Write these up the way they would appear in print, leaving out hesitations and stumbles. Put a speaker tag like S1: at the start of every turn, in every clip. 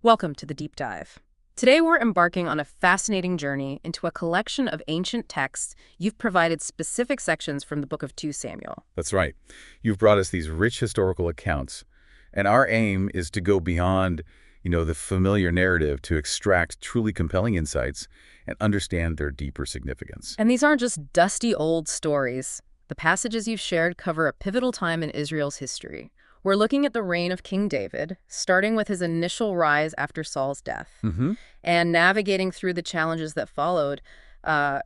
S1: Welcome to the Deep Dive. Today we're embarking on a fascinating journey into a collection of ancient texts. You've provided specific sections from the book of 2 Samuel.
S2: That's right. You've brought us these rich historical accounts, and our aim is to go beyond, the familiar narrative to extract truly compelling insights and understand their deeper significance.
S1: And these aren't just dusty old stories. The passages you've shared cover a pivotal time in Israel's history. We're looking at the reign of King David, starting with his initial rise after Saul's death, and navigating through the challenges that followed,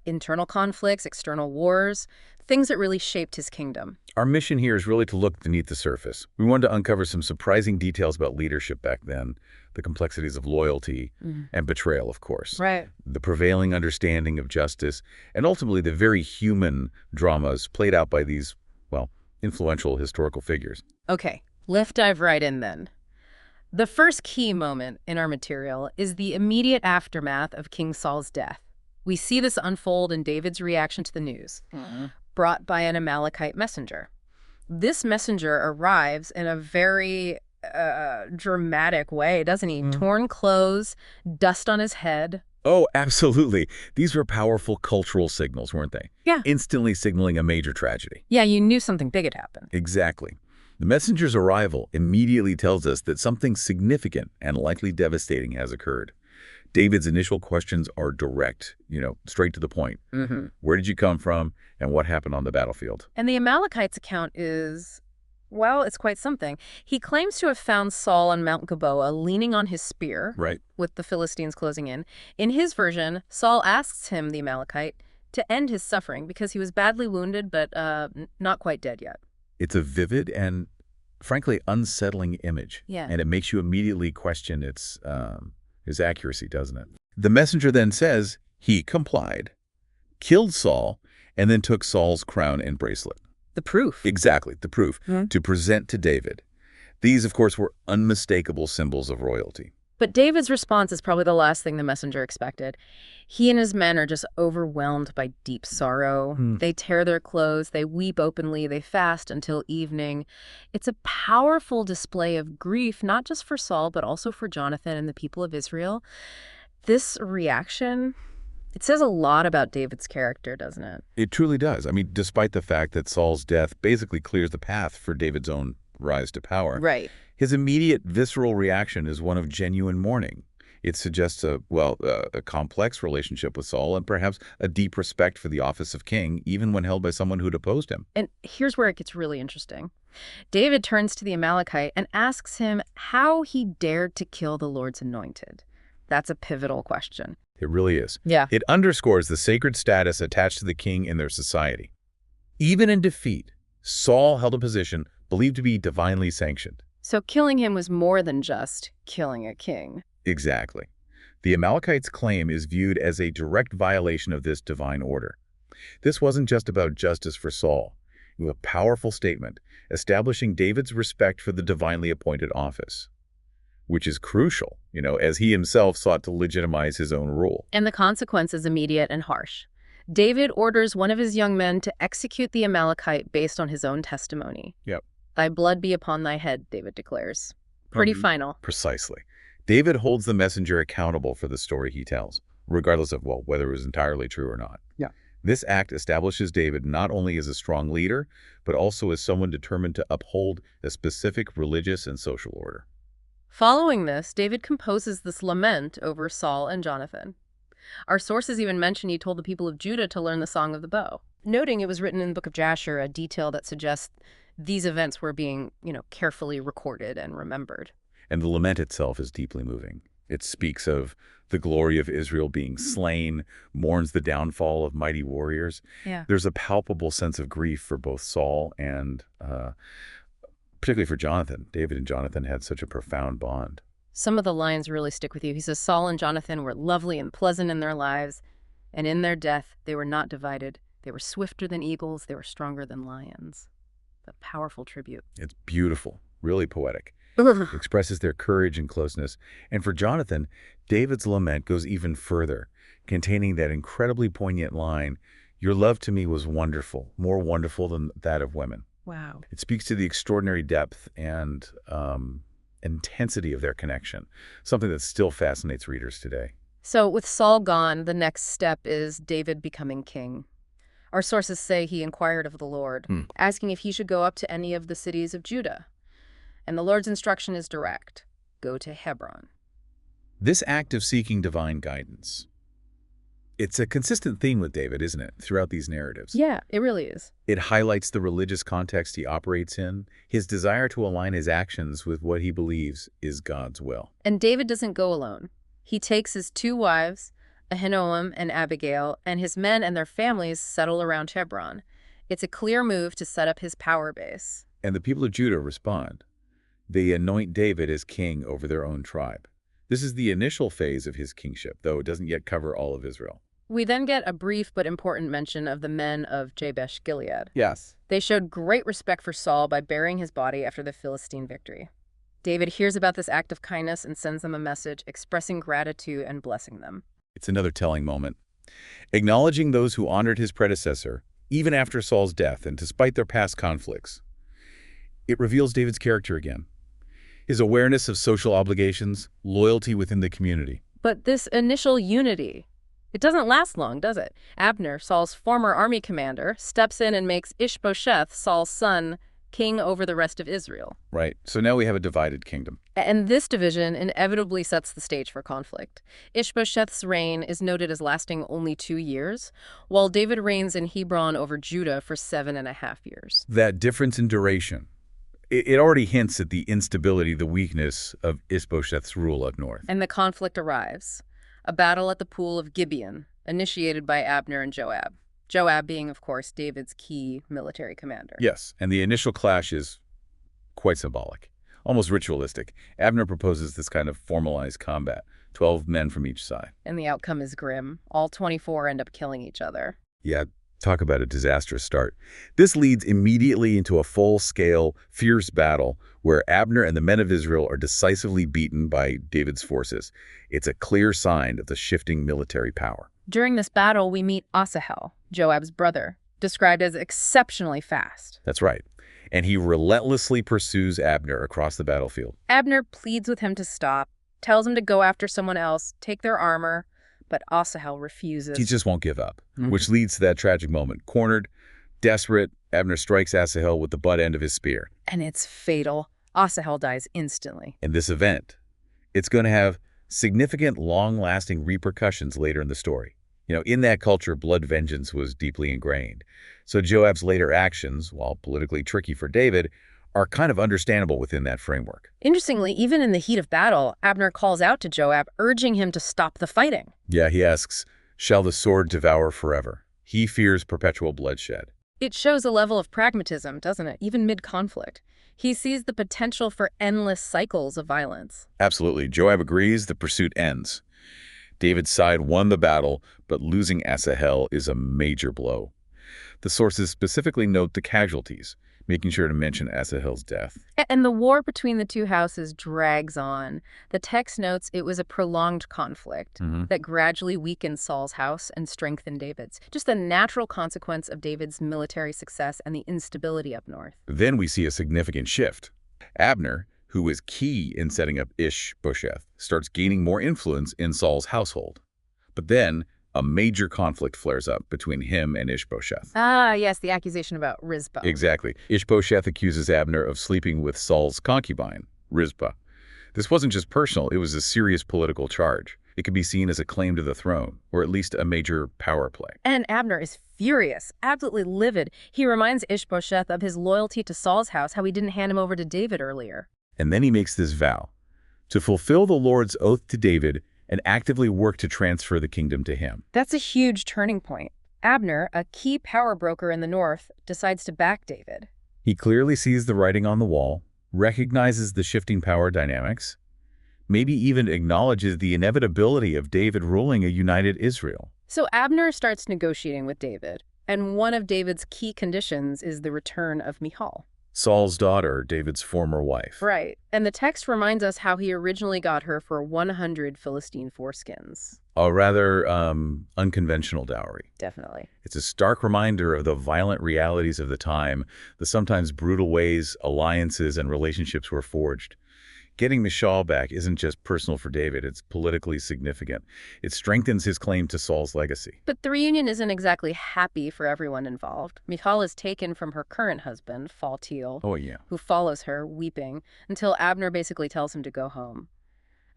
S1: internal conflicts, external wars, things that really shaped his kingdom.
S2: Our mission here is really to look beneath the surface. We wanted to uncover some surprising details about leadership back then, the complexities of loyalty and betrayal, of course,
S1: Right.
S2: the prevailing understanding of justice, and ultimately the very human dramas played out by these, influential historical figures.
S1: Okay, let's dive right in then. The first key moment in our material is the immediate aftermath of King Saul's death. We see this unfold in David's reaction to the news, brought by an Amalekite messenger. This messenger arrives in a very dramatic way, doesn't he? Torn clothes, dust on his head.
S2: Oh, absolutely. These were powerful cultural signals, weren't they?
S1: Yeah.
S2: Instantly signaling a major tragedy.
S1: Yeah, you knew something big had happened.
S2: Exactly. The messenger's arrival immediately tells us that something significant and likely devastating has occurred. David's initial questions are direct, straight to the point. Where did you come from and what happened on the battlefield?
S1: And the Amalekites' account is, it's quite something. He claims to have found Saul on Mount Gilboa leaning on his spear,
S2: Right.
S1: with the Philistines closing in. In his version, Saul asks him, the Amalekite, to end his suffering because he was badly wounded but not quite dead yet.
S2: It's a vivid and, frankly, unsettling image.
S1: Yeah.
S2: And it makes you immediately question its accuracy, doesn't it? The messenger then says he complied, killed Saul, and then took Saul's crown and bracelet.
S1: The proof.
S2: Exactly, the proof, to present to David. These, of course, were unmistakable symbols of royalty.
S1: But David's response is probably the last thing the messenger expected. He and his men are just overwhelmed by deep sorrow. They tear their clothes, they weep openly, they fast until evening. It's a powerful display of grief, not just for Saul, but also for Jonathan and the people of Israel. This reaction, it says a lot about David's character, doesn't it?
S2: It truly does. I mean, despite the fact that Saul's death basically clears the path for David's own rise to power.
S1: Right.
S2: His immediate visceral reaction is one of genuine mourning. It suggests a complex relationship with Saul and perhaps a deep respect for the office of king, even when held by someone who'd opposed him.
S1: And here's where it gets really interesting. David turns to the Amalekite and asks him how he dared to kill the Lord's anointed. That's a pivotal question.
S2: It really is.
S1: Yeah.
S2: It underscores the sacred status attached to the king in their society. Even in defeat, Saul held a position believed to be divinely sanctioned.
S1: So killing him was more than just killing a king.
S2: Exactly. The Amalekites' claim is viewed as a direct violation of this divine order. This wasn't just about justice for Saul. It was a powerful statement establishing David's respect for the divinely appointed office, which is crucial, as he himself sought to legitimize his own rule.
S1: And the consequence is immediate and harsh. David orders one of his young men to execute the Amalekite based on his own testimony.
S2: Yep.
S1: Thy blood be upon thy head, David declares. Pretty final.
S2: Precisely. David holds the messenger accountable for the story he tells, regardless of, whether it was entirely true or not.
S1: Yeah.
S2: This act establishes David not only as a strong leader, but also as someone determined to uphold a specific religious and social order.
S1: Following this, David composes this lament over Saul and Jonathan. Our sources even mention he told the people of Judah to learn the Song of the Bow, noting it was written in the book of Jasher, a detail that suggests these events were being, carefully recorded and remembered.
S2: And the lament itself is deeply moving. It speaks of the glory of Israel being slain, mourns the downfall of mighty warriors.
S1: Yeah.
S2: There's a palpable sense of grief for both Saul and particularly for Jonathan. David and Jonathan had such a profound bond.
S1: Some of the lines really stick with you. He says, Saul and Jonathan were lovely and pleasant in their lives, and in their death they were not divided. They were swifter than eagles. They were stronger than lions. A powerful tribute.
S2: It's beautiful, really poetic. It expresses their courage and closeness. And for Jonathan, David's lament goes even further, containing that incredibly poignant line, "Your love to me was wonderful, more wonderful than that of women."
S1: Wow.
S2: It speaks to the extraordinary depth and intensity of their connection, something that still fascinates readers today.
S1: So with Saul gone, the next step is David becoming king. Our sources say he inquired of the Lord, asking if he should go up to any of the cities of Judah. And the Lord's instruction is direct. Go to Hebron.
S2: This act of seeking divine guidance, it's a consistent theme with David, isn't it, throughout these narratives?
S1: Yeah, it really is.
S2: It highlights the religious context he operates in, his desire to align his actions with what he believes is God's will.
S1: And David doesn't go alone. He takes his 2 wives, Ahinoam and Abigail, and his men and their families settle around Hebron. It's a clear move to set up his power base.
S2: And the people of Judah respond. They anoint David as king over their own tribe. This is the initial phase of his kingship, though it doesn't yet cover all of Israel.
S1: We then get a brief but important mention of the men of Jabesh Gilead.
S2: Yes.
S1: They showed great respect for Saul by burying his body after the Philistine victory. David hears about this act of kindness and sends them a message expressing gratitude and blessing them.
S2: It's another telling moment. Acknowledging those who honored his predecessor, even after Saul's death and despite their past conflicts. It reveals David's character again. His awareness of social obligations, loyalty within the community.
S1: But this initial unity, it doesn't last long, does it? Abner, Saul's former army commander, steps in and makes Ishbosheth, Saul's son, king over the rest of Israel.
S2: Right. So now we have a divided kingdom.
S1: And this division inevitably sets the stage for conflict. Ishbosheth's reign is noted as lasting only 2 years, while David reigns in Hebron over Judah for 7.5 years.
S2: That difference in duration, it already hints at the instability, the weakness of Ishbosheth's rule up north.
S1: And the conflict arrives. A battle at the pool of Gibeon, initiated by Abner and Joab. Joab being, of course, David's key military commander.
S2: Yes, and the initial clash is quite symbolic, almost ritualistic. Abner proposes this kind of formalized combat, 12 men from each side.
S1: And the outcome is grim. All 24 end up killing each other.
S2: Yeah, talk about a disastrous start. This leads immediately into a full-scale, fierce battle where Abner and the men of Israel are decisively beaten by David's forces. It's a clear sign of the shifting military power.
S1: During this battle, we meet Asahel, Joab's brother, described as exceptionally fast.
S2: That's right. And he relentlessly pursues Abner across the battlefield.
S1: Abner pleads with him to stop, tells him to go after someone else, take their armor, but Asahel refuses.
S2: He just won't give up, which leads to that tragic moment. Cornered, desperate, Abner strikes Asahel with the butt end of his spear.
S1: And it's fatal. Asahel dies instantly.
S2: And this event, it's going to have significant, long-lasting repercussions later in the story. You know, in that culture, blood vengeance was deeply ingrained. So Joab's later actions, while politically tricky for David, are kind of understandable within that framework.
S1: Interestingly, even in the heat of battle, Abner calls out to Joab, urging him to stop the fighting.
S2: Yeah, he asks, "Shall the sword devour forever?" He fears perpetual bloodshed.
S1: It shows a level of pragmatism, doesn't it, even mid-conflict. He sees the potential for endless cycles of violence.
S2: Absolutely. Joab agrees, the pursuit ends. David's side won the battle, but losing Asahel is a major blow. The sources specifically note the casualties, making sure to mention Asahel's death.
S1: And the war between the two houses drags on. The text notes it was a prolonged conflict that gradually weakened Saul's house and strengthened David's. Just a natural consequence of David's military success and the instability up north.
S2: Then we see a significant shift. Abner, who was key in setting up Ishbosheth, starts gaining more influence in Saul's household. But then a major conflict flares up between him and Ishbosheth.
S1: Ah, yes, the accusation about Rizpah.
S2: Exactly. Ishbosheth accuses Abner of sleeping with Saul's concubine, Rizpah. This wasn't just personal, it was a serious political charge. It could be seen as a claim to the throne, or at least a major power play.
S1: And Abner is furious, absolutely livid. He reminds Ishbosheth of his loyalty to Saul's house, how he didn't hand him over to David earlier.
S2: And then he makes this vow, to fulfill the Lord's oath to David and actively work to transfer the kingdom to him.
S1: That's a huge turning point. Abner, a key power broker in the north, decides to back David.
S2: He clearly sees the writing on the wall, recognizes the shifting power dynamics, maybe even acknowledges the inevitability of David ruling a united Israel.
S1: So Abner starts negotiating with David, and one of David's key conditions is the return of Michal.
S2: Saul's daughter, David's former wife.
S1: Right. And the text reminds us how he originally got her for 100 Philistine foreskins.
S2: A rather unconventional dowry.
S1: Definitely.
S2: It's a stark reminder of the violent realities of the time, the sometimes brutal ways alliances and relationships were forged. Getting Michal back isn't just personal for David, it's politically significant. It strengthens his claim to Saul's legacy.
S1: But the reunion isn't exactly happy for everyone involved. Michal is taken from her current husband, volatile,
S2: Oh, yeah.
S1: who follows her, weeping, until Abner basically tells him to go home.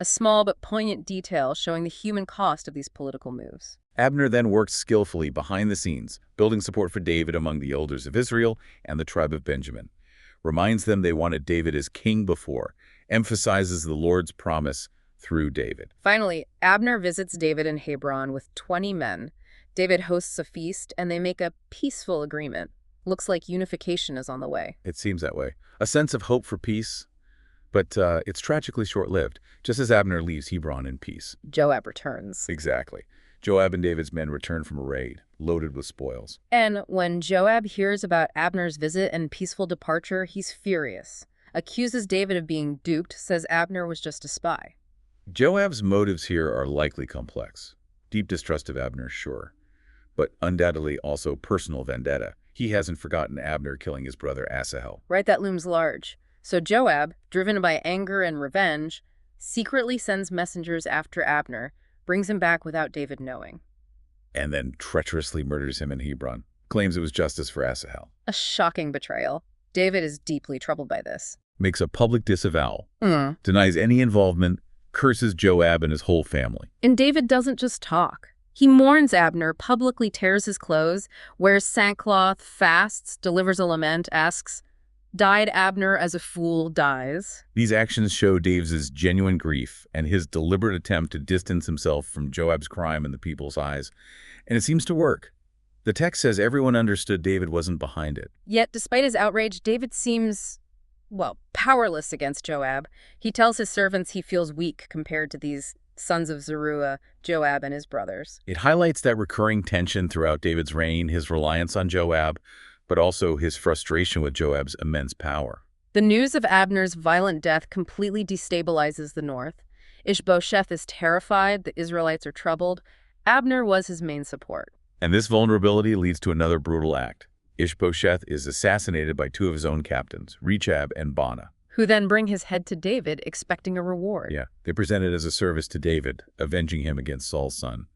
S1: A small but poignant detail showing the human cost of these political moves.
S2: Abner then worked skillfully behind the scenes, building support for David among the elders of Israel and the tribe of Benjamin. Reminds them they wanted David as king before, emphasizes the Lord's promise through David.
S1: Finally, Abner visits David in Hebron with 20 men. David hosts a feast, and they make a peaceful agreement. Looks like unification is on the way.
S2: It seems that way. A sense of hope for peace, but it's tragically short-lived, just as Abner leaves Hebron in peace.
S1: Joab returns.
S2: Exactly. Joab and David's men return from a raid, loaded with spoils.
S1: And when Joab hears about Abner's visit and peaceful departure, he's furious. Accuses David of being duped, says Abner was just a spy.
S2: Joab's motives here are likely complex. Deep distrust of Abner, sure, but undoubtedly also personal vendetta. He hasn't forgotten Abner killing his brother Asahel.
S1: Right, that looms large. So Joab, driven by anger and revenge, secretly sends messengers after Abner, brings him back without David knowing.
S2: And then treacherously murders him in Hebron. Claims it was justice for Asahel.
S1: A shocking betrayal. David is deeply troubled by this.
S2: Makes a public disavowal. Denies any involvement, curses Joab and his whole family.
S1: And David doesn't just talk. He mourns Abner, publicly tears his clothes, wears sackcloth, fasts, delivers a lament, asks, "Died Abner as a fool dies?"
S2: These actions show David's genuine grief and his deliberate attempt to distance himself from Joab's crime in the people's eyes. And it seems to work. The text says everyone understood David wasn't behind it.
S1: Yet, despite his outrage, David seems, powerless against Joab. He tells his servants he feels weak compared to these sons of Zeruiah, Joab, and his brothers.
S2: It highlights that recurring tension throughout David's reign, his reliance on Joab, but also his frustration with Joab's immense power.
S1: The news of Abner's violent death completely destabilizes the north. Ishbosheth is terrified, the Israelites are troubled. Abner was his main support.
S2: And this vulnerability leads to another brutal act. Ishbosheth is assassinated by two of his own captains, Rechab and Baanah,
S1: who then bring his head to David, expecting a reward.
S2: Yeah, they present it as a service to David, avenging him against Saul's son.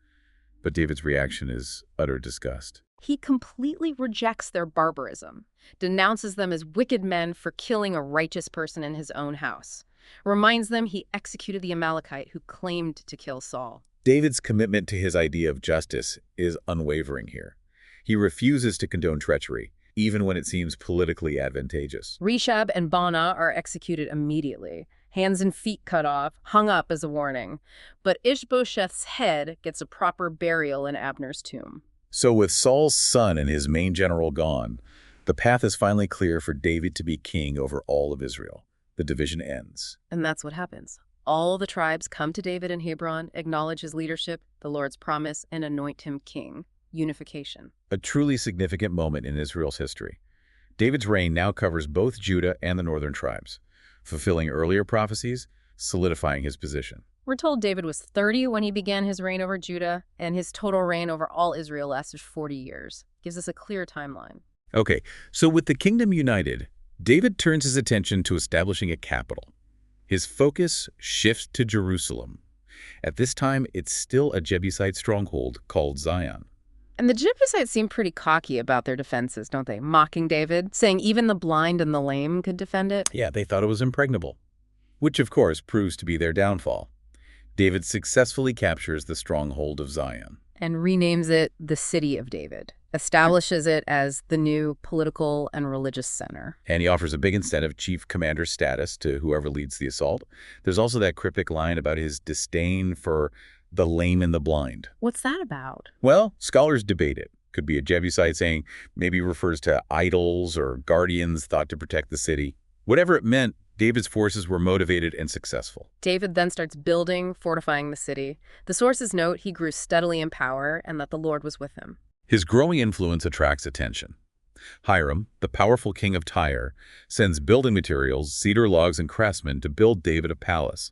S2: But David's reaction is utter disgust.
S1: He completely rejects their barbarism, denounces them as wicked men for killing a righteous person in his own house, reminds them he executed the Amalekite who claimed to kill Saul.
S2: David's commitment to his idea of justice is unwavering here. He refuses to condone treachery, even when it seems politically advantageous.
S1: Rechab and Baanah are executed immediately, hands and feet cut off, hung up as a warning. But Ishbosheth's head gets a proper burial in Abner's tomb.
S2: So with Saul's son and his main general gone, the path is finally clear for David to be king over all of Israel. The division ends.
S1: And that's what happens. All the tribes come to David in Hebron, acknowledge his leadership, the Lord's promise, and anoint him king. Unification.
S2: A truly significant moment in Israel's history. David's reign now covers both Judah and the northern tribes, fulfilling earlier prophecies, solidifying his position.
S1: We're told David was 30 when he began his reign over Judah, and his total reign over all Israel lasted 40 years. Gives us a clear timeline.
S2: Okay, so with the kingdom united, David turns his attention to establishing a capital. His focus shifts to Jerusalem. At this time, it's still a Jebusite stronghold called Zion.
S1: And the Jebusites seem pretty cocky about their defenses, don't they? Mocking David, saying even the blind and the lame could defend it.
S2: Yeah, they thought it was impregnable, which of course proves to be their downfall. David successfully captures the stronghold of Zion.
S1: And renames it the City of David, establishes it as the new political and religious center.
S2: And he offers a big incentive, chief commander status, to whoever leads the assault. There's also that cryptic line about his disdain for the lame and the blind.
S1: What's that about?
S2: Well, scholars debate it. Could be a Jebusite saying, maybe refers to idols or guardians thought to protect the city. Whatever it meant, David's forces were motivated and successful.
S1: David then starts building, fortifying the city. The sources note he grew steadily in power and that the Lord was with him.
S2: His growing influence attracts attention. Hiram, the powerful king of Tyre, sends building materials, cedar logs, and craftsmen to build David a palace.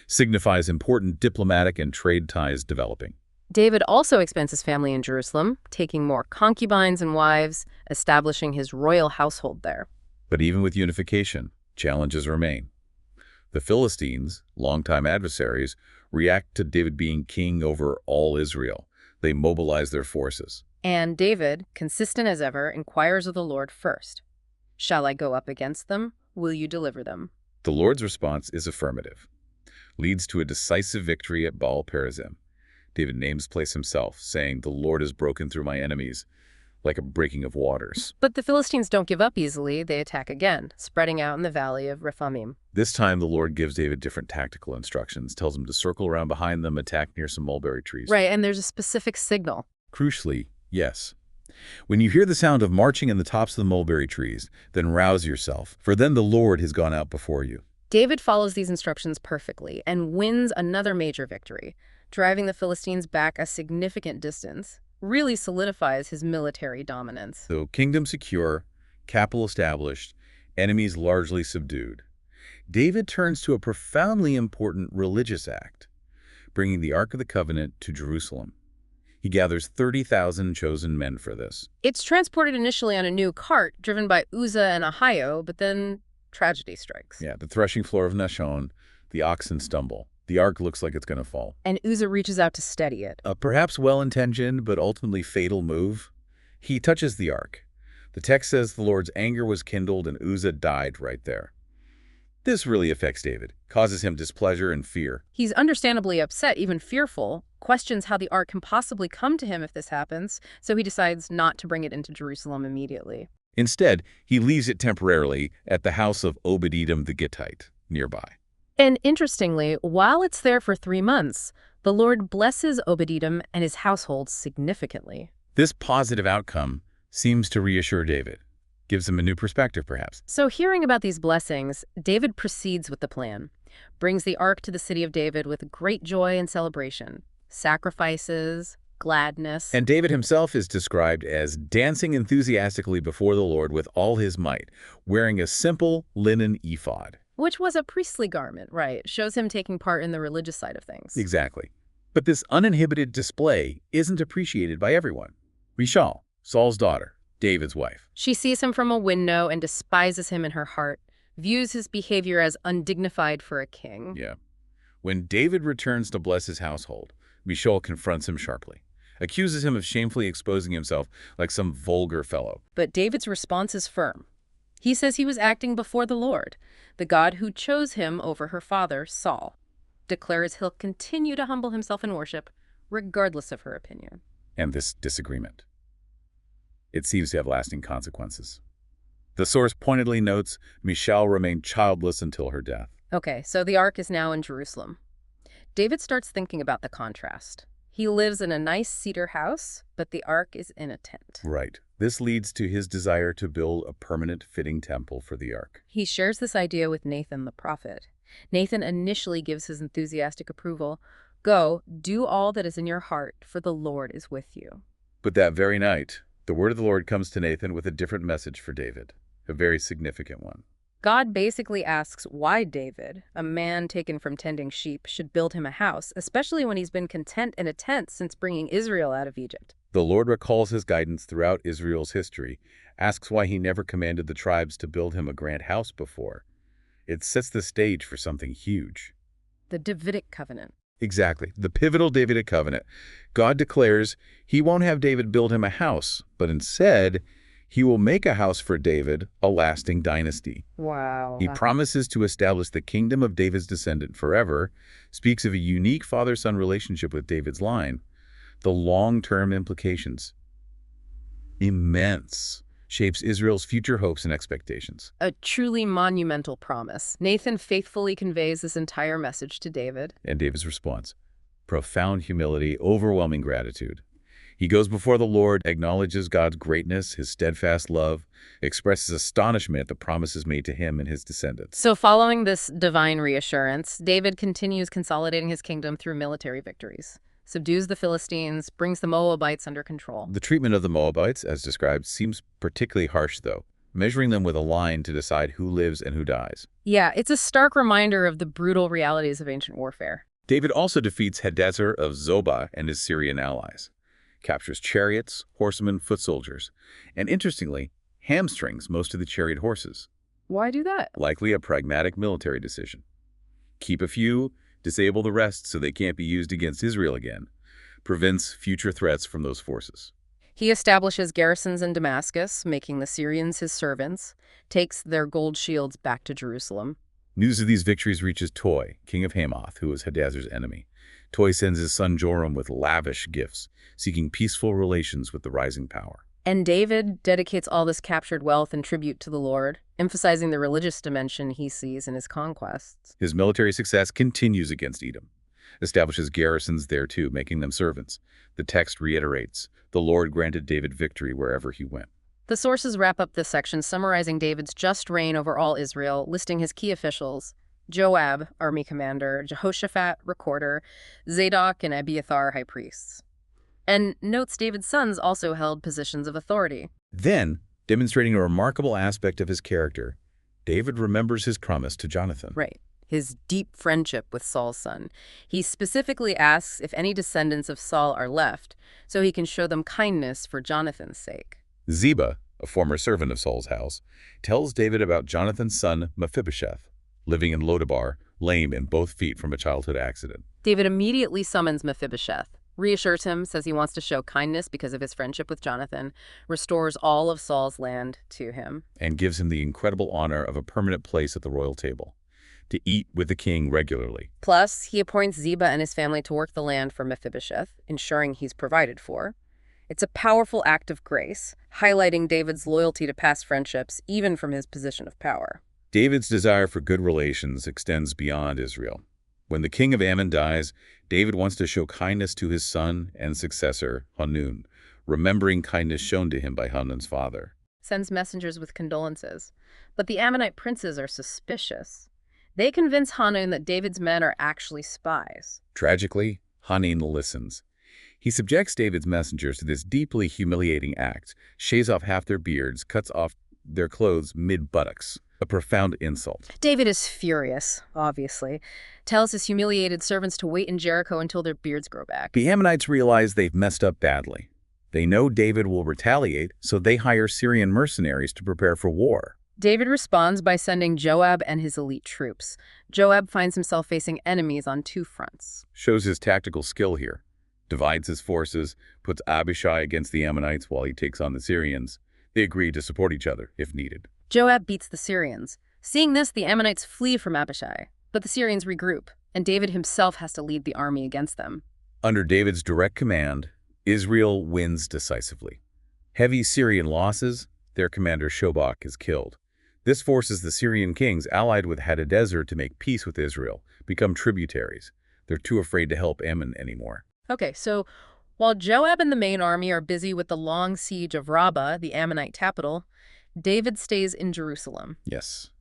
S2: Signifies important diplomatic and trade ties developing.
S1: David also expands his family in Jerusalem, taking more concubines and wives, establishing his royal household there.
S2: But even with unification, challenges remain. The Philistines, longtime adversaries, react to David being king over all Israel. They mobilize their forces.
S1: And David, consistent as ever, inquires of the Lord first. Shall I go up against them? Will you deliver them?
S2: The Lord's response is affirmative, leads to a decisive victory at Baal-perazim. David names the place himself, saying, "The Lord has broken through my enemies like a breaking of waters."
S1: But the Philistines don't give up easily. They attack again, spreading out in the valley of Rephaim.
S2: This time, the Lord gives David different tactical instructions, tells him to circle around behind them, attack near some mulberry trees.
S1: Right, and there's a specific signal.
S2: Crucially, yes. When you hear the sound of marching in the tops of the mulberry trees, then rouse yourself, for then the Lord has gone out before you.
S1: David follows these instructions perfectly and wins another major victory, driving the Philistines back a significant distance, really solidifies his military dominance.
S2: So, kingdom secure, capital established, enemies largely subdued. David turns to a profoundly important religious act, bringing the Ark of the Covenant to Jerusalem. He gathers 30,000 chosen men for this.
S1: It's transported initially on a new cart driven by Uzzah and Ahio, but then tragedy strikes.
S2: Yeah, the threshing floor of Nashon, the oxen stumble. The ark looks like it's going to fall.
S1: And Uzzah reaches out to steady it.
S2: A perhaps well-intentioned but ultimately fatal move. He touches the ark. The text says the Lord's anger was kindled and Uzzah died right there. This really affects David, causes him displeasure and fear.
S1: He's understandably upset, even fearful, questions how the ark can possibly come to him if this happens, so he decides not to bring it into Jerusalem immediately.
S2: Instead, he leaves it temporarily at the house of Obed-Edom the Gittite, nearby.
S1: And interestingly, while it's there for 3 months, the Lord blesses Obed-Edom and his household significantly.
S2: This positive outcome seems to reassure David. Gives him a new perspective, perhaps.
S1: So hearing about these blessings, David proceeds with the plan, brings the ark to the city of David with great joy and celebration, sacrifices, gladness.
S2: And David himself is described as dancing enthusiastically before the Lord with all his might, wearing a simple linen ephod.
S1: Which was a priestly garment, right? Shows him taking part in the religious side of things.
S2: Exactly. But this uninhibited display isn't appreciated by everyone. Michal, Saul's daughter, David's wife.
S1: She sees him from a window and despises him in her heart, views his behavior as undignified for a king.
S2: Yeah. When David returns to bless his household, Michal confronts him sharply, accuses him of shamefully exposing himself like some vulgar fellow.
S1: But David's response is firm. He says he was acting before the Lord, the God who chose him over her father, Saul, declares he'll continue to humble himself in worship, regardless of her opinion.
S2: And this disagreement, it seems to have lasting consequences. The source pointedly notes Michal remained childless until her death.
S1: Okay, so the ark is now in Jerusalem. David starts thinking about the contrast. He lives in a nice cedar house, but the ark is in a tent.
S2: Right. This leads to his desire to build a permanent fitting temple for the ark.
S1: He shares this idea with Nathan the prophet. Nathan initially gives his enthusiastic approval. Go, do all that is in your heart, for the Lord is with you.
S2: But that very night, the word of the Lord comes to Nathan with a different message for David, a very significant one.
S1: God basically asks why David, a man taken from tending sheep, should build him a house, especially when he's been content in a tent since bringing Israel out of Egypt.
S2: The Lord recalls his guidance throughout Israel's history, asks why he never commanded the tribes to build him a grand house before. It sets the stage for something huge.
S1: The Davidic Covenant.
S2: Exactly, the pivotal Davidic Covenant. God declares he won't have David build him a house, but instead, he will make a house for David, a lasting dynasty.
S1: Wow.
S2: He promises to establish the kingdom of David's descendant forever, speaks of a unique father-son relationship with David's line. The long-term implications, immense, shapes Israel's future hopes and expectations.
S1: A truly monumental promise. Nathan faithfully conveys this entire message to David.
S2: And David's response, profound humility, overwhelming gratitude. He goes before the Lord, acknowledges God's greatness, his steadfast love, expresses astonishment at the promises made to him and his descendants.
S1: So following this divine reassurance, David continues consolidating his kingdom through military victories. Subdues the Philistines, brings the Moabites under control.
S2: The treatment of the Moabites, as described, seems particularly harsh, though, measuring them with a line to decide who lives and who dies.
S1: Yeah, it's a stark reminder of the brutal realities of ancient warfare.
S2: David also defeats Hadazer of Zobah and his Syrian allies, captures chariots, horsemen, foot soldiers, and interestingly, hamstrings most of the chariot horses.
S1: Why do that?
S2: Likely a pragmatic military decision. Keep a few, disable the rest so they can't be used against Israel again. Prevents future threats from those forces.
S1: He establishes garrisons in Damascus, making the Syrians his servants, takes their gold shields back to Jerusalem.
S2: News of these victories reaches Toi, king of Hamath, who was Hadazer's enemy. Toi sends his son Joram with lavish gifts, seeking peaceful relations with the rising power.
S1: And David dedicates all this captured wealth and tribute to the Lord, emphasizing the religious dimension he sees in his conquests.
S2: His military success continues against Edom, establishes garrisons there too, making them servants. The text reiterates, the Lord granted David victory wherever he went.
S1: The sources wrap up this section summarizing David's just reign over all Israel, listing his key officials: Joab, army commander; Jehoshaphat, recorder; Zadok and Abiathar, high priests. And notes David's sons also held positions of authority.
S2: Then, demonstrating a remarkable aspect of his character, David remembers his promise to Jonathan.
S1: Right. His deep friendship with Saul's son. He specifically asks if any descendants of Saul are left, so he can show them kindness for Jonathan's sake.
S2: Ziba, a former servant of Saul's house, tells David about Jonathan's son Mephibosheth, living in Lodabar, lame in both feet from a childhood accident.
S1: David immediately summons Mephibosheth, reassures him, says he wants to show kindness because of his friendship with Jonathan, restores all of Saul's land to him,
S2: and gives him the incredible honor of a permanent place at the royal table, to eat with the king regularly.
S1: Plus, he appoints Ziba and his family to work the land for Mephibosheth, ensuring he's provided for. It's a powerful act of grace, highlighting David's loyalty to past friendships, even from his position of power.
S2: David's desire for good relations extends beyond Israel. When the king of Ammon dies, David wants to show kindness to his son and successor, Hanun, remembering kindness shown to him by Hanun's father.
S1: Sends messengers with condolences. But the Ammonite princes are suspicious. They convince Hanun that David's men are actually spies.
S2: Tragically, Hanun listens. He subjects David's messengers to this deeply humiliating act, shaves off half their beards, cuts off their clothes mid-buttocks. A profound insult.
S1: David is furious, obviously. Tells his humiliated servants to wait in Jericho until their beards grow back.
S2: The Ammonites realize they've messed up badly. They know David will retaliate, so they hire Syrian mercenaries to prepare for war.
S1: David responds by sending Joab and his elite troops. Joab finds himself facing enemies on two fronts.
S2: Shows his tactical skill here. Divides his forces, puts Abishai against the Ammonites while he takes on the Syrians. They agree to support each other if needed.
S1: Joab beats the Syrians. Seeing this, the Ammonites flee from Abishai, but the Syrians regroup, and David himself has to lead the army against them.
S2: Under David's direct command, Israel wins decisively. Heavy Syrian losses, their commander Shobach is killed. This forces the Syrian kings allied with Hadadezer to make peace with Israel, become tributaries. They're too afraid to help Ammon anymore.
S1: Okay, so while Joab and the main army are busy with the long siege of Rabbah, the Ammonite capital, David stays in Jerusalem.
S2: Yes.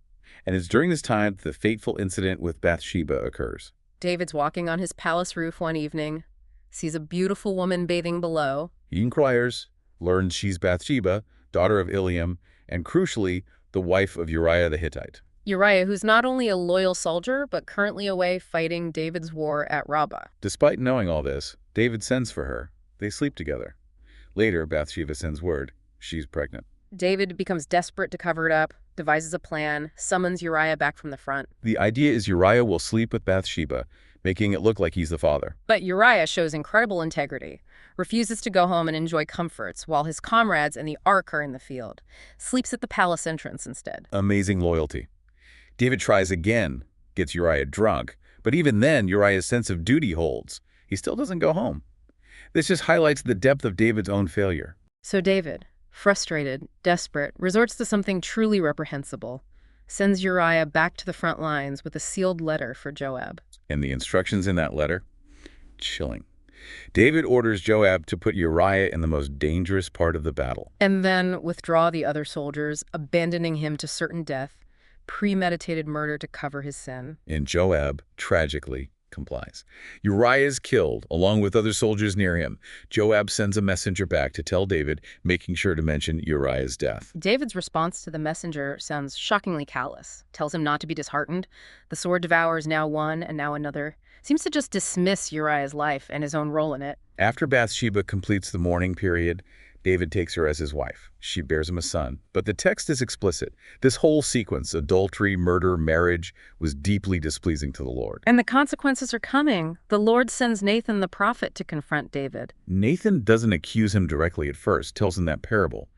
S2: And it's during this time that the fateful incident with Bathsheba occurs.
S1: David's walking on his palace roof one evening, sees a beautiful woman bathing below.
S2: He inquires, learns she's Bathsheba, daughter of Eliam, and crucially, the wife of Uriah the Hittite.
S1: Uriah, who's not only a loyal soldier, but currently away fighting David's war at Rabbah.
S2: Despite knowing all this, David sends for her. They sleep together. Later, Bathsheba sends word she's pregnant.
S1: David becomes desperate to cover it up, devises a plan, summons Uriah back from the front.
S2: The idea is Uriah will sleep with Bathsheba, making it look like he's the father.
S1: But Uriah shows incredible integrity, refuses to go home and enjoy comforts while his comrades and the ark are in the field, sleeps at the palace entrance instead.
S2: Amazing loyalty. David tries again, gets Uriah drunk, but even then Uriah's sense of duty holds. He still doesn't go home. This just highlights the depth of David's own failure.
S1: So David, frustrated, desperate, resorts to something truly reprehensible, sends Uriah back to the front lines with a sealed letter for Joab.
S2: And the instructions in that letter? Chilling. David orders Joab to put Uriah in the most dangerous part of the battle.
S1: And then withdraw the other soldiers, abandoning him to certain death, premeditated murder to cover his sin.
S2: And Joab, tragically, complies. Uriah is killed, along with other soldiers near him. Joab sends a messenger back to tell David, making sure to mention Uriah's death.
S1: David's response to the messenger sounds shockingly callous. Tells him not to be disheartened. The sword devours now one and now another. Seems to just dismiss Uriah's life and his own role in it.
S2: After Bathsheba completes the mourning period, David takes her as his wife. She bears him a son. But the text is explicit. This whole sequence, adultery, murder, marriage, was deeply displeasing to the Lord.
S1: And the consequences are coming. The Lord sends Nathan the prophet to confront David.
S2: Nathan doesn't accuse him directly at first, tells him that parable.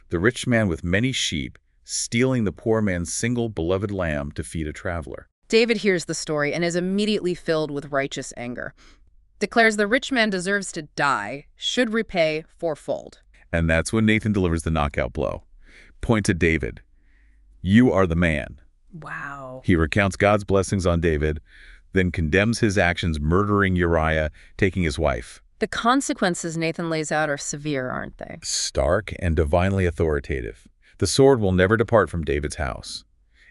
S2: The rich man with many sheep stealing the poor man's single beloved lamb to feed a traveler.
S1: David hears the story and is immediately filled with righteous anger. Declares the rich man deserves to die, should repay fourfold.
S2: And that's when Nathan delivers the knockout blow. Point to David. You are the man.
S1: Wow.
S2: He recounts God's blessings on David, then condemns his actions, murdering Uriah, taking his wife.
S1: The consequences Nathan lays out are severe, aren't they?
S2: Stark and divinely authoritative. The sword will never depart from David's house.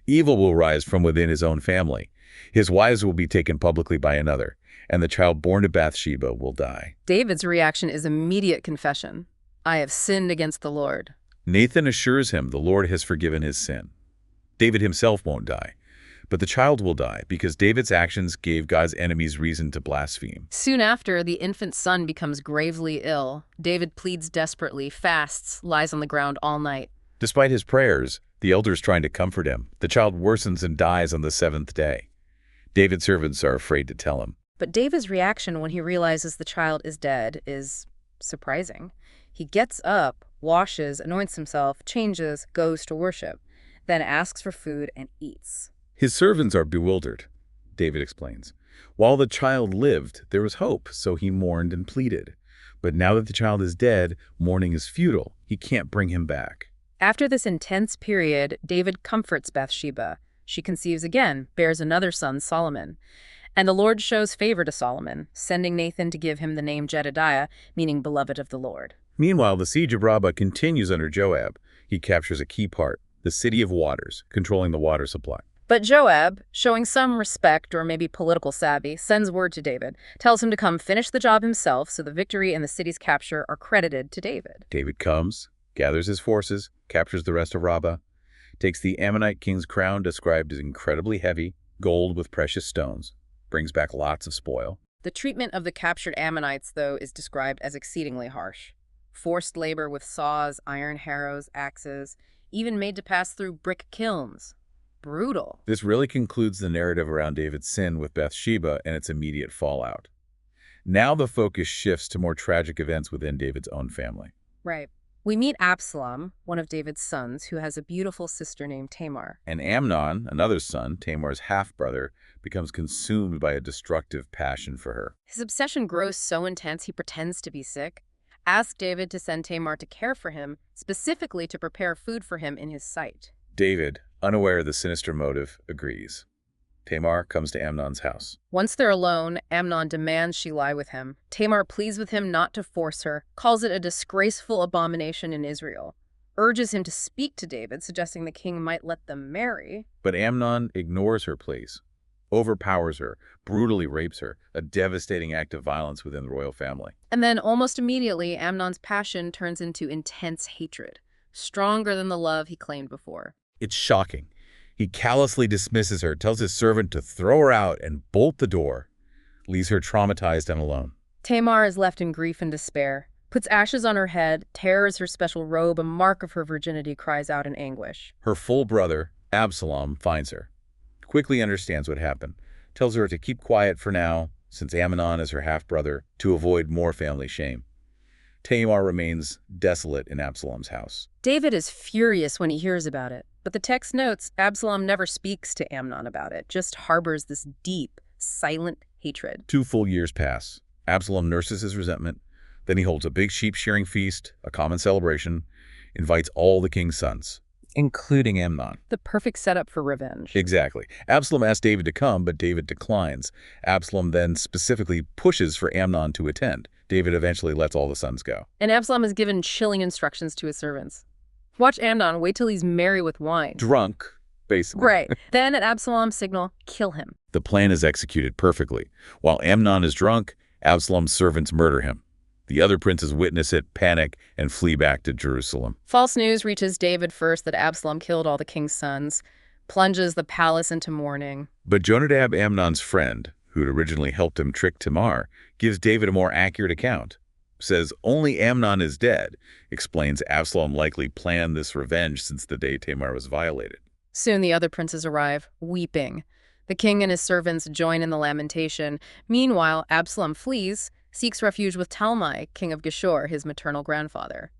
S2: Evil will rise from within his own family. His wives will be taken publicly by another, and the child born to Bathsheba will die.
S1: David's reaction is immediate confession. I have sinned against the Lord.
S2: Nathan assures him the Lord has forgiven his sin. David himself won't die, but the child will die because David's actions gave God's enemies reason to blaspheme.
S1: Soon after, the infant son becomes gravely ill. David pleads desperately, fasts, lies on the ground all night.
S2: Despite his prayers, the elders trying to comfort him, the child worsens and dies on the seventh day. David's servants are afraid to tell him.
S1: But David's reaction when he realizes the child is dead is surprising. He gets up, washes, anoints himself, changes, goes to worship, then asks for food and eats.
S2: His servants are bewildered, David explains. While the child lived, there was hope, so he mourned and pleaded. But now that the child is dead, mourning is futile. He can't bring him back.
S1: After this intense period, David comforts Bathsheba. She conceives again, bears another son, Solomon. And the Lord shows favor to Solomon, sending Nathan to give him the name Jedediah, meaning beloved of the Lord.
S2: Meanwhile, the siege of Rabbah continues under Joab. He captures a key part, the city of waters, controlling the water supply.
S1: But Joab, showing some respect or maybe political savvy, sends word to David, tells him to come finish the job himself so the victory and the city's capture are credited to David.
S2: David comes, gathers his forces, captures the rest of Rabbah, takes the Ammonite king's crown described as incredibly heavy, gold with precious stones, brings back lots of spoil.
S1: The treatment of the captured Ammonites, though, is described as exceedingly harsh. Forced labor with saws, iron harrows, axes, even made to pass through brick kilns. Brutal.
S2: This really concludes the narrative around David's sin with Bathsheba and its immediate fallout. Now the focus shifts to more tragic events within David's own family.
S1: Right. We meet Absalom, one of David's sons, who has a beautiful sister named Tamar.
S2: And Amnon, another son, Tamar's half-brother, becomes consumed by a destructive passion for her.
S1: His obsession grows so intense he pretends to be sick. Asks David to send Tamar to care for him, specifically to prepare food for him in his sight.
S2: David, unaware of the sinister motive, agrees. Tamar comes to Amnon's house.
S1: Once they're alone, Amnon demands she lie with him. Tamar pleads with him not to force her, calls it a disgraceful abomination in Israel, urges him to speak to David, suggesting the king might let them marry.
S2: But Amnon ignores her pleas, overpowers her, brutally rapes her, a devastating act of violence within the royal family.
S1: And then, almost immediately, Amnon's passion turns into intense hatred, stronger than the love he claimed before.
S2: It's shocking. He callously dismisses her, tells his servant to throw her out and bolt the door, leaves her traumatized and alone.
S1: Tamar is left in grief and despair, puts ashes on her head, tears her special robe, a mark of her virginity, cries out in anguish.
S2: Her full brother, Absalom, finds her, quickly understands what happened, tells her to keep quiet for now, since Amnon is her half-brother, to avoid more family shame. Tamar remains desolate in Absalom's house.
S1: David is furious when he hears about it, but the text notes Absalom never speaks to Amnon about it, just harbors this deep, silent hatred.
S2: 2 full years pass. Absalom nurses his resentment. Then he holds a big sheep-shearing feast, a common celebration, invites all the king's sons, including Amnon.
S1: The perfect setup for revenge.
S2: Exactly. Absalom asks David to come, but David declines. Absalom then specifically pushes for Amnon to attend. David eventually lets all the sons go.
S1: And Absalom is given chilling instructions to his servants. Watch Amnon, wait till he's merry with wine.
S2: Drunk, basically.
S1: Right. Then at Absalom's signal, kill him.
S2: The plan is executed perfectly. While Amnon is drunk, Absalom's servants murder him. The other princes witness it, panic, and flee back to Jerusalem.
S1: False news reaches David first that Absalom killed all the king's sons, plunges the palace into mourning.
S2: But Jonadab, Amnon's friend, who had originally helped him trick Tamar, gives David a more accurate account. says only Amnon is dead, explains Absalom likely planned this revenge since the day Tamar was violated.
S1: Soon the other princes arrive, weeping. The king and his servants join in the lamentation. Meanwhile, Absalom flees, seeks refuge with Talmai, king of Geshur, his maternal grandfather.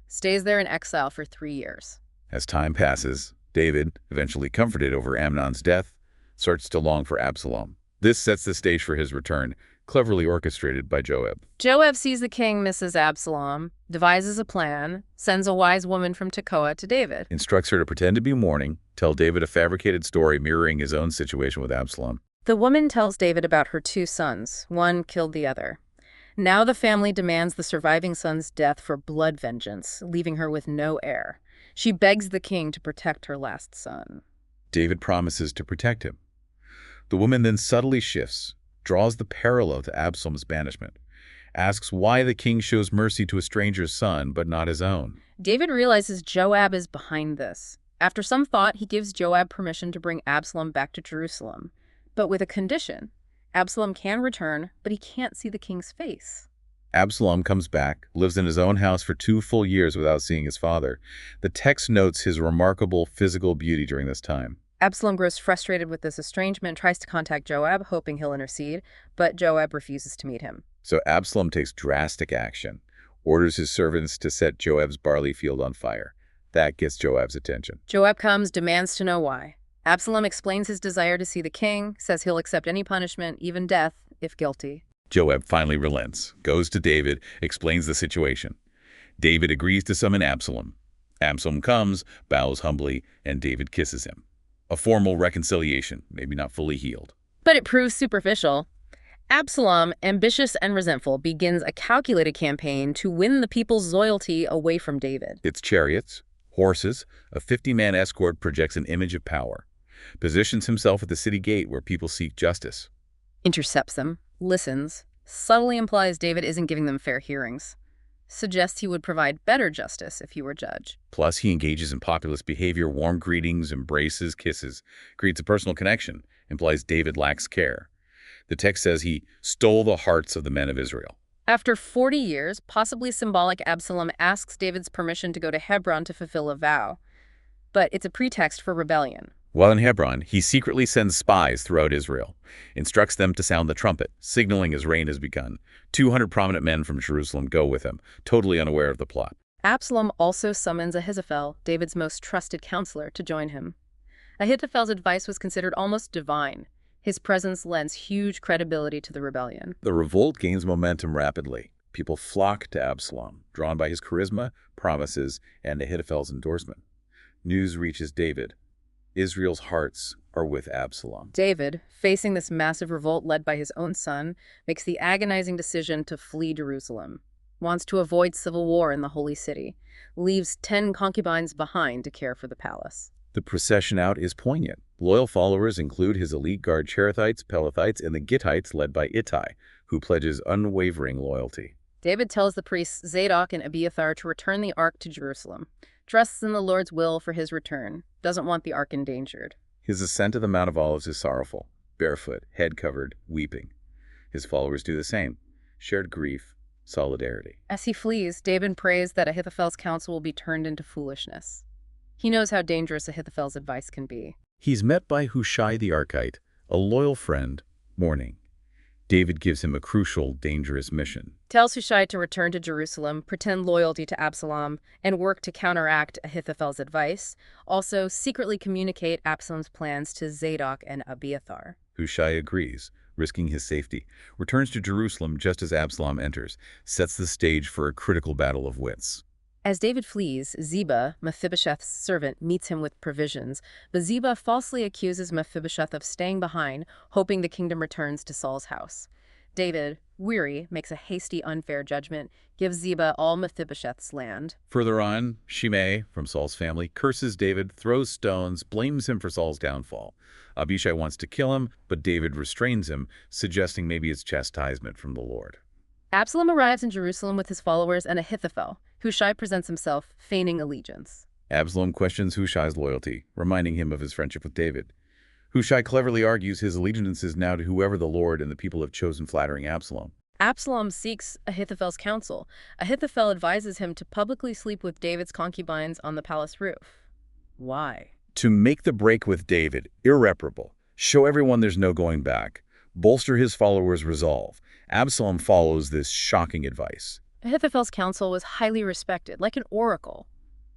S1: Stays there in exile for 3 years.
S2: As time passes, David, eventually comforted over Amnon's death, starts to long for Absalom. This sets the stage for his return, cleverly orchestrated by Joab.
S1: Joab sees the king misses Absalom, devises a plan, sends a wise woman from Tekoa to David.
S2: Instructs her to pretend to be mourning, tell David a fabricated story mirroring his own situation with Absalom.
S1: The woman tells David about her 2 sons. One killed the other. Now the family demands the surviving son's death for blood vengeance, leaving her with no heir. She begs the king to protect her last son.
S2: David promises to protect him. The woman then subtly shifts, draws the parallel to Absalom's banishment, asks why the king shows mercy to a stranger's son but not his own.
S1: David realizes Joab is behind this. After some thought, he gives Joab permission to bring Absalom back to Jerusalem, but with a condition. Absalom can return, but he can't see the king's face.
S2: Absalom comes back, lives in his own house for 2 full years without seeing his father. The text notes his remarkable physical beauty during this time.
S1: Absalom grows frustrated with this estrangement, tries to contact Joab, hoping he'll intercede, but Joab refuses to meet him.
S2: So Absalom takes drastic action, orders his servants to set Joab's barley field on fire. That gets Joab's attention.
S1: Joab comes, demands to know why. Absalom explains his desire to see the king, says he'll accept any punishment, even death, if guilty.
S2: Joab finally relents, goes to David, explains the situation. David agrees to summon Absalom. Absalom comes, bows humbly, and David kisses him. A formal reconciliation, maybe not fully healed.
S1: But it proves superficial. Absalom, ambitious and resentful, begins a calculated campaign to win the people's loyalty away from David.
S2: Its chariots, horses, a 50-man escort projects an image of power. Positions himself at the city gate where people seek justice.
S1: Intercepts them, listens, subtly implies David isn't giving them fair hearings. Suggests he would provide better justice if he were judge.
S2: Plus, he engages in populist behavior, warm greetings, embraces, kisses, creates a personal connection, implies David lacks care. The text says he stole the hearts of the men of Israel.
S1: After 40 years, possibly symbolic, Absalom asks David's permission to go to Hebron to fulfill a vow. But it's a pretext for rebellion.
S2: While in Hebron, he secretly sends spies throughout Israel, instructs them to sound the trumpet, signaling his reign has begun. 200 prominent men from Jerusalem go with him, totally unaware of the plot.
S1: Absalom also summons Ahithophel, David's most trusted counselor, to join him. Ahithophel's advice was considered almost divine. His presence lends huge credibility to the rebellion.
S2: The revolt gains momentum rapidly. People flock to Absalom, drawn by his charisma, promises, and Ahithophel's endorsement. News reaches David. Israel's hearts are with Absalom.
S1: David, facing this massive revolt led by his own son, makes the agonizing decision to flee Jerusalem. Wants to avoid civil war in the holy city. Leaves 10 concubines behind to care for the palace.
S2: The procession out is poignant. Loyal followers include his elite guard Cherethites, Pelethites, and the Gittites led by Ittai, who pledges unwavering loyalty.
S1: David tells the priests Zadok and Abiathar to return the ark to Jerusalem. Trusts in the Lord's will for his return. Doesn't want the ark endangered.
S2: His ascent to the Mount of Olives is sorrowful. Barefoot, head covered, weeping. His followers do the same. Shared grief, solidarity.
S1: As he flees, David prays that Ahithophel's counsel will be turned into foolishness. He knows how dangerous Ahithophel's advice can be.
S2: He's met by Hushai the Archite, a loyal friend, mourning. David gives him a crucial, dangerous mission.
S1: Tells Hushai to return to Jerusalem, pretend loyalty to Absalom, and work to counteract Ahithophel's advice. Also, secretly communicate Absalom's plans to Zadok and Abiathar.
S2: Hushai agrees, risking his safety, returns to Jerusalem just as Absalom enters, sets the stage for a critical battle of wits.
S1: As David flees, Ziba, Mephibosheth's servant, meets him with provisions, but Ziba falsely accuses Mephibosheth of staying behind, hoping the kingdom returns to Saul's house. David, weary, makes a hasty, unfair judgment, gives Ziba all Mephibosheth's land.
S2: Further on, Shimei, from Saul's family, curses David, throws stones, blames him for Saul's downfall. Abishai wants to kill him, but David restrains him, suggesting maybe it's chastisement from the Lord.
S1: Absalom arrives in Jerusalem with his followers and Ahithophel. Hushai presents himself, feigning allegiance.
S2: Absalom questions Hushai's loyalty, reminding him of his friendship with David. Hushai cleverly argues his allegiance is now to whoever the Lord and the people have chosen, flattering Absalom.
S1: Absalom seeks Ahithophel's counsel. Ahithophel advises him to publicly sleep with David's concubines on the palace roof. Why?
S2: To make the break with David irreparable, show everyone there's no going back, bolster his followers' resolve, Absalom follows this shocking advice.
S1: Ahithophel's counsel was highly respected, like an oracle.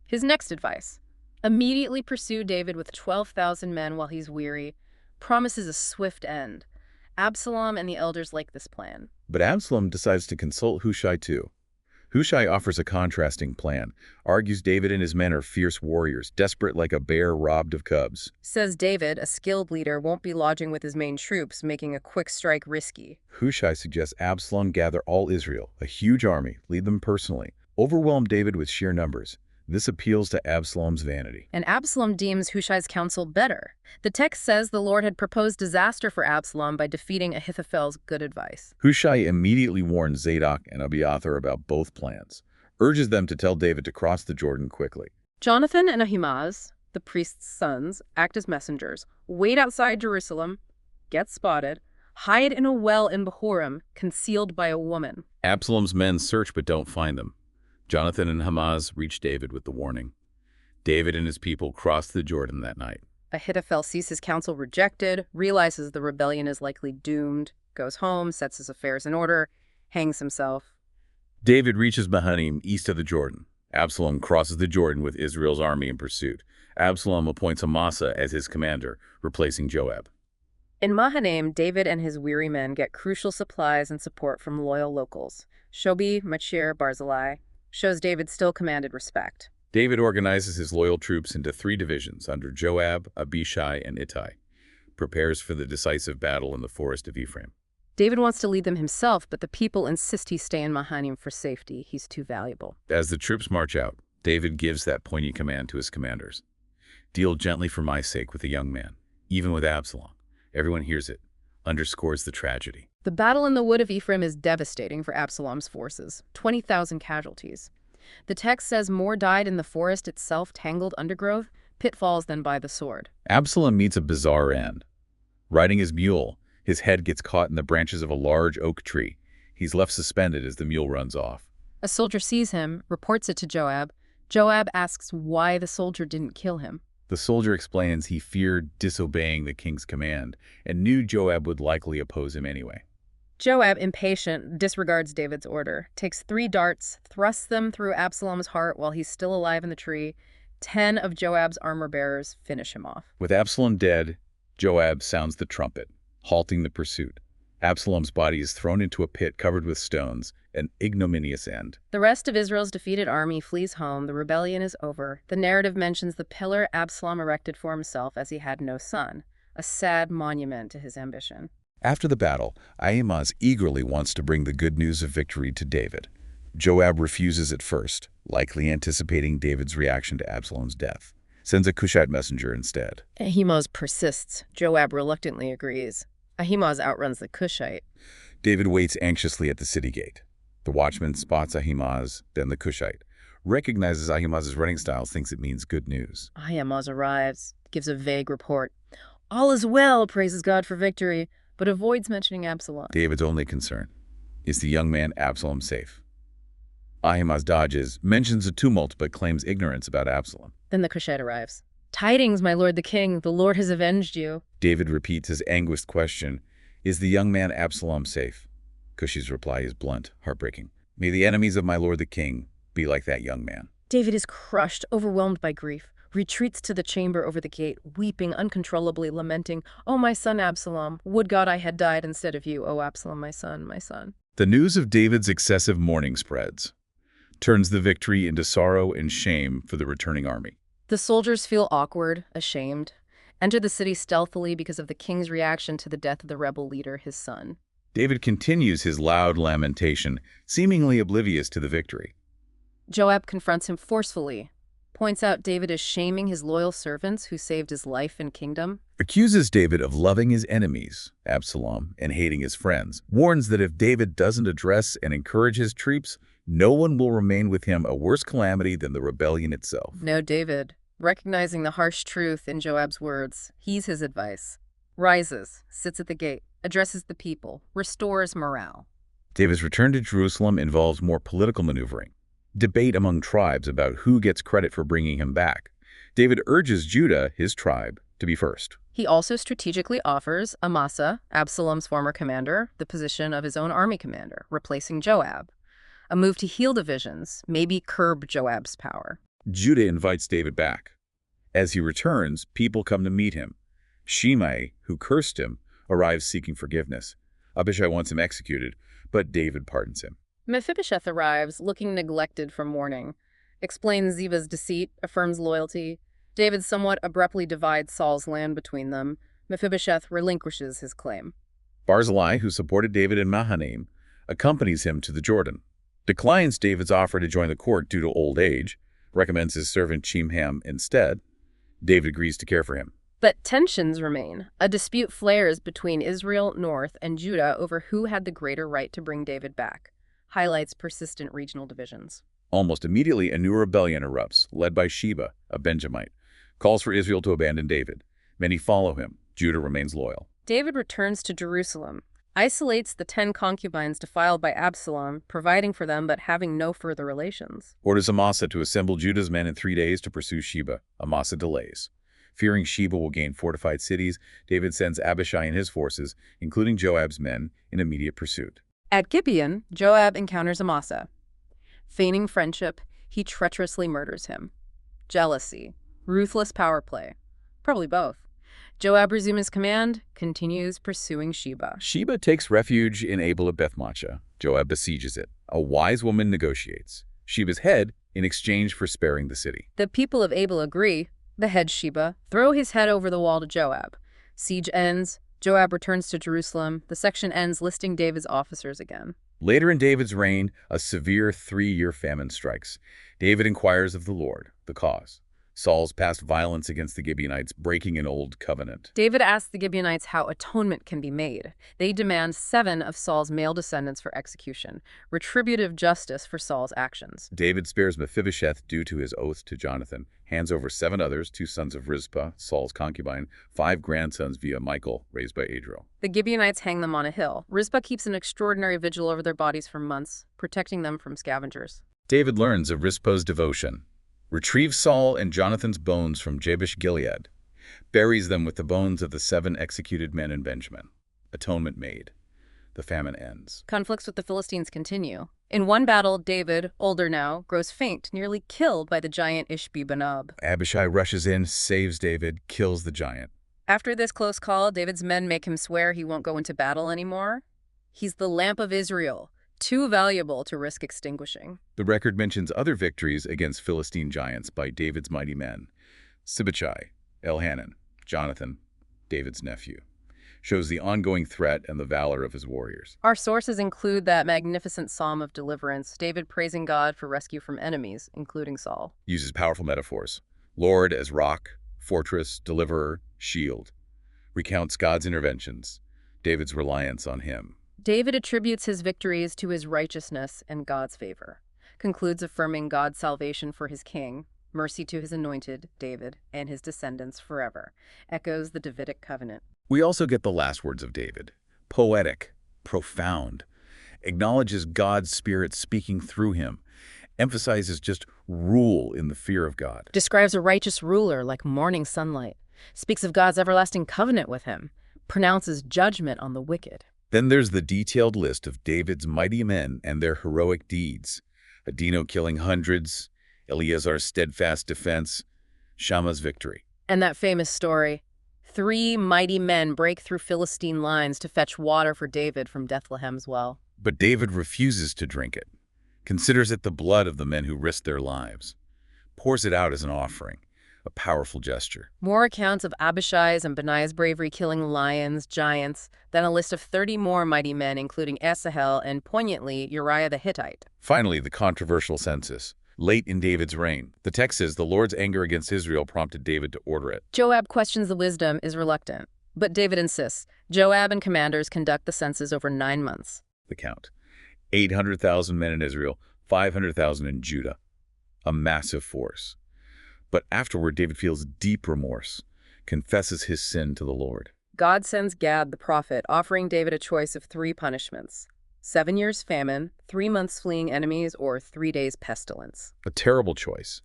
S1: His next advice: immediately pursue David with 12,000 men while he's weary, promises a swift end. Absalom and the elders like this plan.
S2: But Absalom decides to consult Hushai too. Hushai offers a contrasting plan, argues David and his men are fierce warriors, desperate like a bear robbed of cubs.
S1: Says David, a skilled leader, won't be lodging with his main troops, making a quick strike risky.
S2: Hushai suggests Absalom gather all Israel, a huge army, lead them personally, overwhelm David with sheer numbers. This appeals to Absalom's vanity.
S1: And Absalom deems Hushai's counsel better. The text says the Lord had proposed disaster for Absalom by defeating Ahithophel's good advice.
S2: Hushai immediately warns Zadok and Abiathar about both plans, urges them to tell David to cross the Jordan quickly.
S1: Jonathan and Ahimaaz, the priest's sons, act as messengers, wait outside Jerusalem, get spotted, hide in a well in Bahurim, concealed by a woman.
S2: Absalom's men search but don't find them. Jonathan and Ahimaaz reach David with the warning. David and his people cross the Jordan that night.
S1: Ahithophel sees his counsel rejected, realizes the rebellion is likely doomed, goes home, sets his affairs in order, hangs himself.
S2: David reaches Mahanaim east of the Jordan. Absalom crosses the Jordan with Israel's army in pursuit. Absalom appoints Amasa as his commander, replacing Joab.
S1: In Mahanaim, David and his weary men get crucial supplies and support from loyal locals. Shobi, Machir, Barzillai shows David still commanded respect.
S2: David organizes his loyal troops into 3 divisions under Joab, Abishai, and Ittai, prepares for the decisive battle in the forest of Ephraim.
S1: David wants to lead them himself, but the people insist he stay in Mahanaim for safety. He's too valuable.
S2: As the troops march out, David gives that poignant command to his commanders. Deal gently for my sake with the young man, even with Absalom. Everyone hears it, underscores the tragedy.
S1: The battle in the wood of Ephraim is devastating for Absalom's forces, 20,000 casualties. The text says more died in the forest itself, tangled undergrowth, pitfalls than by the sword.
S2: Absalom meets a bizarre end. Riding his mule, his head gets caught in the branches of a large oak tree. He's left suspended as the mule runs off.
S1: A soldier sees him, reports it to Joab. Joab asks why the soldier didn't kill him.
S2: The soldier explains he feared disobeying the king's command and knew Joab would likely oppose him anyway.
S1: Joab, impatient, disregards David's order, takes 3 darts, thrusts them through Absalom's heart while he's still alive in the tree. 10 of Joab's armor-bearers finish him off.
S2: With Absalom dead, Joab sounds the trumpet, halting the pursuit. Absalom's body is thrown into a pit covered with stones, an ignominious end.
S1: The rest of Israel's defeated army flees home. The rebellion is over. The narrative mentions the pillar Absalom erected for himself as he had no son, a sad monument to his ambition.
S2: After the battle, Ahimaaz eagerly wants to bring the good news of victory to David. Joab refuses at first, likely anticipating David's reaction to Absalom's death. Sends a Cushite messenger instead.
S1: Ahimaaz persists. Joab reluctantly agrees. Ahimaaz outruns the Cushite.
S2: David waits anxiously at the city gate. The watchman spots Ahimaaz, then the Cushite. Recognizes Ahimaaz's running style, thinks it means good news.
S1: Ahimaaz arrives, gives a vague report. All is well, praises God for victory, but avoids mentioning Absalom.
S2: David's only concern is the young man Absalom safe. Ahimaaz dodges, mentions a tumult, but claims ignorance about Absalom.
S1: Then the Cushite arrives. Tidings, my lord the king, the Lord has avenged you.
S2: David repeats his anguished question, is the young man Absalom safe? Cush's reply is blunt, heartbreaking. May the enemies of my lord the king be like that young man.
S1: David is crushed, overwhelmed by grief, retreats to the chamber over the gate, weeping, uncontrollably lamenting, "Oh, my son Absalom, would God I had died instead of you, oh Absalom, my son, my son."
S2: The news of David's excessive mourning spreads, turns the victory into sorrow and shame for the returning army.
S1: The soldiers feel awkward, ashamed, enter the city stealthily because of the king's reaction to the death of the rebel leader, his son.
S2: David continues his loud lamentation, seemingly oblivious to the victory.
S1: Joab confronts him forcefully, points out David is shaming his loyal servants who saved his life and kingdom.
S2: Accuses David of loving his enemies, Absalom, and hating his friends. Warns that if David doesn't address and encourage his troops, no one will remain with him, a worse calamity than the rebellion itself.
S1: No, David, recognizing the harsh truth in Joab's words, heeds his advice, rises, sits at the gate, addresses the people, restores morale.
S2: David's return to Jerusalem involves more political maneuvering, debate among tribes about who gets credit for bringing him back. David urges Judah, his tribe, to be first.
S1: He also strategically offers Amasa, Absalom's former commander, the position of his own army commander, replacing Joab. A move to heal divisions, maybe curb Joab's power.
S2: Judah invites David back. As he returns, people come to meet him. Shimei, who cursed him, arrives seeking forgiveness. Abishai wants him executed, but David pardons him.
S1: Mephibosheth arrives, looking neglected from mourning, explains Ziba's deceit, affirms loyalty. David somewhat abruptly divides Saul's land between them. Mephibosheth relinquishes his claim.
S2: Barzillai, who supported David in Mahanaim, accompanies him to the Jordan, declines David's offer to join the court due to old age, recommends his servant Chimham instead. David agrees to care for him.
S1: But tensions remain. A dispute flares between Israel North and Judah over who had the greater right to bring David back. Highlights persistent regional divisions.
S2: Almost immediately, a new rebellion erupts, led by Sheba, a Benjamite, calls for Israel to abandon David. Many follow him. Judah remains loyal.
S1: David returns to Jerusalem, isolates the 10 concubines defiled by Absalom, providing for them but having no further relations.
S2: Orders Amasa to assemble Judah's men in 3 days to pursue Sheba. Amasa delays. Fearing Sheba will gain fortified cities, David sends Abishai and his forces, including Joab's men, in immediate pursuit.
S1: At Gibeon, Joab encounters Amasa. Feigning friendship, he treacherously murders him. Jealousy, ruthless power play, probably both. Joab resumes command, continues pursuing Sheba.
S2: Sheba takes refuge in Abel of Bethmaachah. Joab besieges it. A wise woman negotiates Sheba's head in exchange for sparing the city.
S1: The people of Abel agree. The head Sheba throw his head over the wall to Joab. Siege ends. Joab returns to Jerusalem. The section ends listing David's officers again.
S2: Later in David's reign, a severe 3-year famine strikes. David inquires of the Lord, the cause. Saul's past violence against the Gibeonites, breaking an old covenant.
S1: David asks the Gibeonites how atonement can be made. They demand 7 of Saul's male descendants for execution, retributive justice for Saul's actions.
S2: David spares Mephibosheth due to his oath to Jonathan, hands over 7 others, 2 sons of Rizpah, Saul's concubine, 5 grandsons via Michal, raised by Adriel.
S1: The Gibeonites hang them on a hill. Rizpah keeps an extraordinary vigil over their bodies for months, protecting them from scavengers.
S2: David learns of Rizpah's devotion, retrieves Saul and Jonathan's bones from Jabesh Gilead, buries them with the bones of the 7 executed men in Benjamin. Atonement made. The famine ends.
S1: Conflicts with the Philistines continue. In one battle, David, older now, grows faint, nearly killed by the giant Ishbi-Benob.
S2: Abishai rushes in, saves David, kills the giant.
S1: After this close call, David's men make him swear he won't go into battle anymore. He's the lamp of Israel, too valuable to risk extinguishing.
S2: The record mentions other victories against Philistine giants by David's mighty men. Sibbachai, Elhanan, Jonathan, David's nephew. Shows the ongoing threat and the valor of his warriors.
S1: Our sources include that magnificent psalm of deliverance, David praising God for rescue from enemies, including Saul.
S2: Uses powerful metaphors. Lord as rock, fortress, deliverer, shield. Recounts God's interventions, David's reliance on him.
S1: David attributes his victories to his righteousness and God's favor. Concludes affirming God's salvation for his king, mercy to his anointed, David, and his descendants forever. Echoes the Davidic Covenant.
S2: We also get the last words of David. Poetic, profound. Acknowledges God's Spirit speaking through him. Emphasizes just rule in the fear of God.
S1: Describes a righteous ruler like morning sunlight. Speaks of God's everlasting covenant with him. Pronounces judgment on the wicked.
S2: Then there's the detailed list of David's mighty men and their heroic deeds. Adino killing hundreds, Eleazar's steadfast defense, Shammah's victory.
S1: And that famous story, 3 mighty men break through Philistine lines to fetch water for David from Bethlehem's well.
S2: But David refuses to drink it, considers it the blood of the men who risked their lives, pours it out as an offering. A powerful gesture.
S1: More accounts of Abishai's and Benaiah's bravery killing lions, giants, then a list of 30 more mighty men, including Asahel and, poignantly, Uriah the Hittite.
S2: Finally, the controversial census. Late in David's reign, the text says the Lord's anger against Israel prompted David to order it.
S1: Joab questions the wisdom, is reluctant. But David insists. Joab and commanders conduct the census over 9 months.
S2: The count. 800,000 men in Israel, 500,000 in Judah. A massive force. But afterward, David feels deep remorse, confesses his sin to the Lord.
S1: God sends Gad the prophet, offering David a choice of 3 punishments. 7 years famine, 3 months fleeing enemies, or 3 days pestilence.
S2: A terrible choice.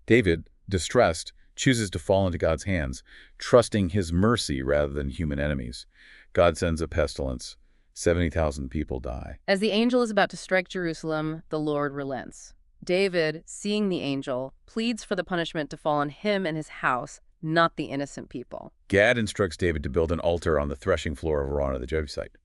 S2: David, distressed, chooses to fall into God's hands, trusting his mercy rather than human enemies. God sends a pestilence. 70,000 people die.
S1: As the angel is about to strike Jerusalem, the Lord relents. David, seeing the angel, pleads for the punishment to fall on him and his house, not the innocent people.
S2: Gad instructs David to build an altar on the threshing floor of Araunah the Jebusite.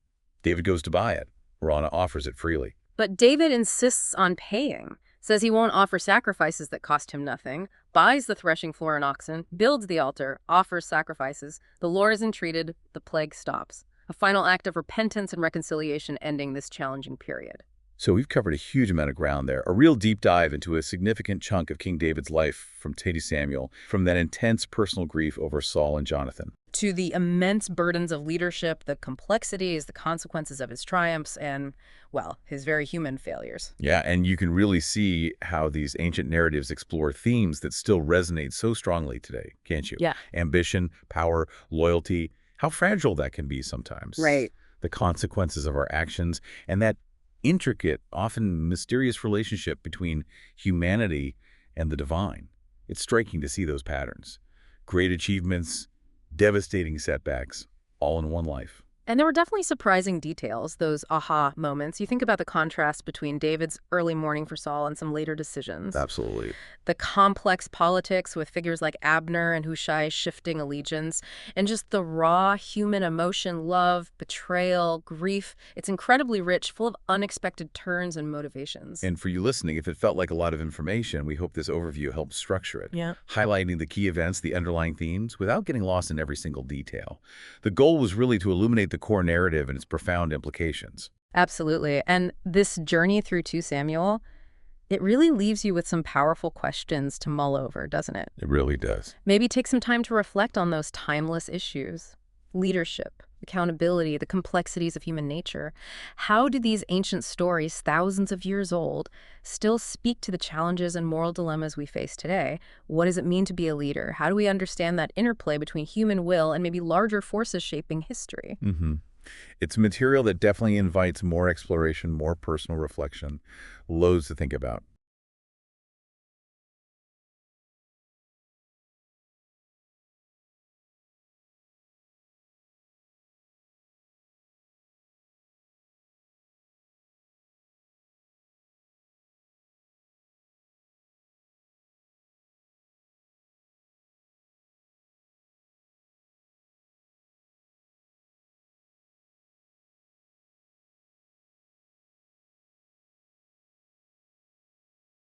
S2: David goes to buy it. Araunah offers it freely.
S1: But David insists on paying, says he won't offer sacrifices that cost him nothing, buys the threshing floor and oxen, builds the altar, offers sacrifices. The Lord is entreated, the plague stops. A final act of repentance and reconciliation ending this challenging period.
S2: So we've covered a huge amount of ground there, a real deep dive into a significant chunk of King David's life from 2 Samuel, from that intense personal grief over Saul and Jonathan,
S1: To the immense burdens of leadership, the complexities, the consequences of his triumphs, and, well, his very human failures.
S2: Yeah, and you can really see how these ancient narratives explore themes that still resonate so strongly today, can't you?
S1: Yeah.
S2: Ambition, power, loyalty, how fragile that can be sometimes.
S1: Right.
S2: The consequences of our actions, and that intricate, often mysterious relationship between humanity and the divine. It's striking to see those patterns. Great achievements, devastating setbacks, all in one life.
S1: And there were definitely surprising details, those aha moments. You think about the contrast between David's early mourning for Saul and some later decisions.
S2: Absolutely.
S1: The complex politics with figures like Abner and Hushai shifting allegiance, and just the raw human emotion, love, betrayal, grief. It's incredibly rich, full of unexpected turns and motivations.
S2: And for you listening, if it felt like a lot of information, we hope this overview helps structure it.
S1: Yeah.
S2: Highlighting the key events, the underlying themes, without getting lost in every single detail. The goal was really to illuminate the core narrative and its profound implications.
S1: Absolutely. And this journey through 2 Samuel, it really leaves you with some powerful questions to mull over, doesn't it?
S2: It really does.
S1: Maybe take some time to reflect on those timeless issues. Leadership, accountability, the complexities of human nature. How do these ancient stories, thousands of years old, still speak to the challenges and moral dilemmas we face today? What does it mean to be a leader? How do we understand that interplay between human will and maybe larger forces shaping history?
S2: It's material that definitely invites more exploration, more personal reflection, loads to think about.